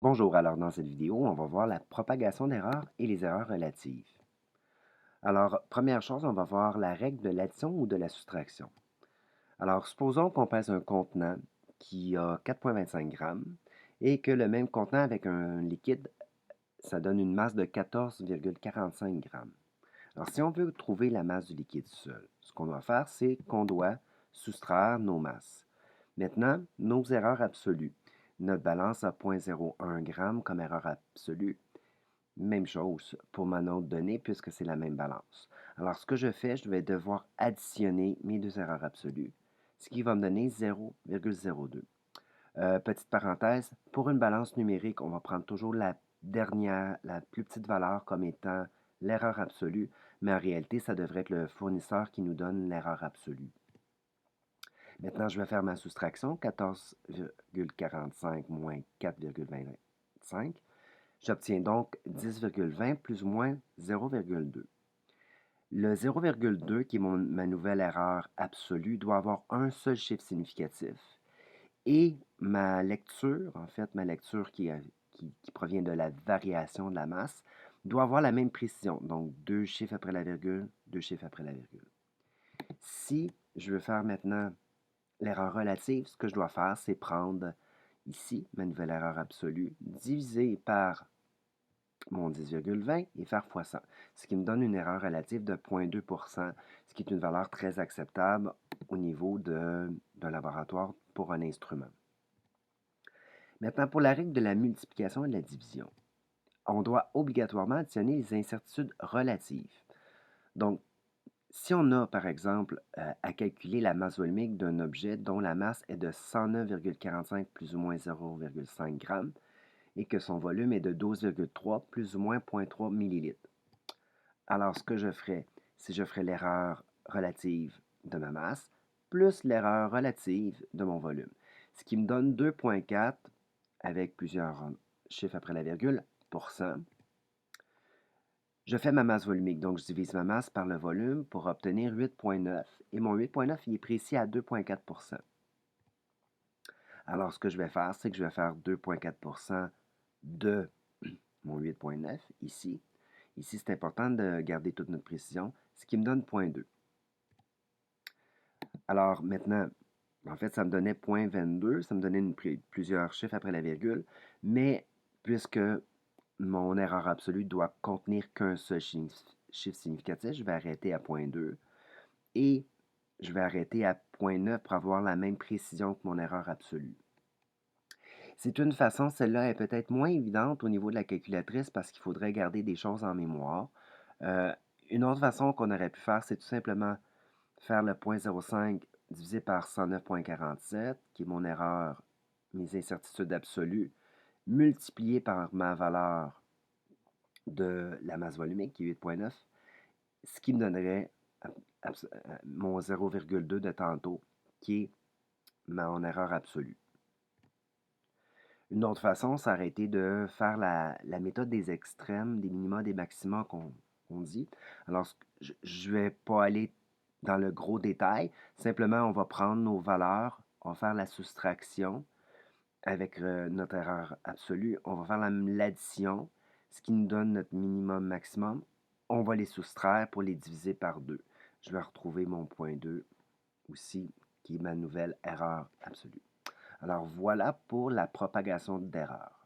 Bonjour, alors dans cette vidéo, on va voir la propagation d'erreurs et les erreurs relatives. Alors, première chose, on va voir la règle de l'addition ou de la soustraction. Alors, supposons qu'on pèse un contenant qui a 4,25 grammes et que le même contenant avec un liquide, ça donne une masse de 14,45 grammes. Alors, si on veut trouver la masse du liquide seul, ce qu'on doit faire, c'est qu'on doit soustraire nos masses. Maintenant, nos erreurs absolues. Notre balance a 0,01 g comme erreur absolue. Même chose pour ma note donnée puisque c'est la même balance. Alors, ce que je fais, je vais devoir additionner mes deux erreurs absolues, ce qui va me donner 0,02. Petite parenthèse, pour une balance numérique, on va prendre toujours la dernière, la plus petite valeur comme étant l'erreur absolue, mais en réalité, ça devrait être le fournisseur qui nous donne l'erreur absolue. Maintenant, je vais faire ma soustraction, 14,45 moins 4,25. J'obtiens donc 10,20 plus ou moins 0,2. Le 0,2, qui est ma nouvelle erreur absolue, doit avoir un seul chiffre significatif. Et ma lecture, en fait, ma lecture qui provient de la variation de la masse, doit avoir la même précision. Donc, deux chiffres après la virgule, deux chiffres après la virgule. Si je veux faire maintenant l'erreur relative, ce que je dois faire, c'est prendre ici ma nouvelle erreur absolue, diviser par mon 10,20 et faire fois 100, ce qui me donne une erreur relative de 0,2 ce qui est une valeur très acceptable au niveau d'un laboratoire pour un instrument. Maintenant, pour la règle de la multiplication et de la division, on doit obligatoirement additionner les incertitudes relatives. Donc, si on a, par exemple, à calculer la masse volumique d'un objet dont la masse est de 109,45 plus ou moins 0,5 g et que son volume est de 12,3 plus ou moins 0,3 ml. Alors, ce que je ferais, c'est que je ferais l'erreur relative de ma masse plus l'erreur relative de mon volume, ce qui me donne 2,4 avec plusieurs chiffres après la virgule, pour cent. Je fais ma masse volumique, donc je divise ma masse par le volume pour obtenir 8,9 et mon 8,9 il est précis à 2,4 %. Alors, ce que je vais faire, c'est que je vais faire 2,4 % de mon 8,9 ici. Ici, c'est important de garder toute notre précision, ce qui me donne 0,2. Alors maintenant, en fait, ça me donnait 0,22, ça me donnait plusieurs chiffres après la virgule, mais puisque mon erreur absolue doit contenir qu'un seul chiffre significatif, je vais arrêter à 0,2 et je vais arrêter à 0,9 pour avoir la même précision que mon erreur absolue. C'est une façon, celle-là est peut-être moins évidente au niveau de la calculatrice parce qu'il faudrait garder des choses en mémoire. Euh, une autre façon qu'on aurait pu faire, c'est tout simplement faire le 0,05 divisé par 109,47, qui est mon erreur, mes incertitudes absolues, multiplié par ma valeur de la masse volumique, qui est 8,9, ce qui me donnerait mon 0,2 de tantôt, qui est mon erreur absolue. Une autre façon, ça aurait été de faire la méthode des extrêmes, des minima, des maxima qu'on dit. Alors, je ne vais pas aller dans le gros détail. Simplement, on va prendre nos valeurs, on va faire la soustraction avec notre erreur absolue. On va faire l'addition, ce qui nous donne notre minimum maximum. On va les soustraire pour les diviser par 2. Je vais retrouver mon point 2 aussi, qui est ma nouvelle erreur absolue. Alors voilà pour la propagation d'erreurs.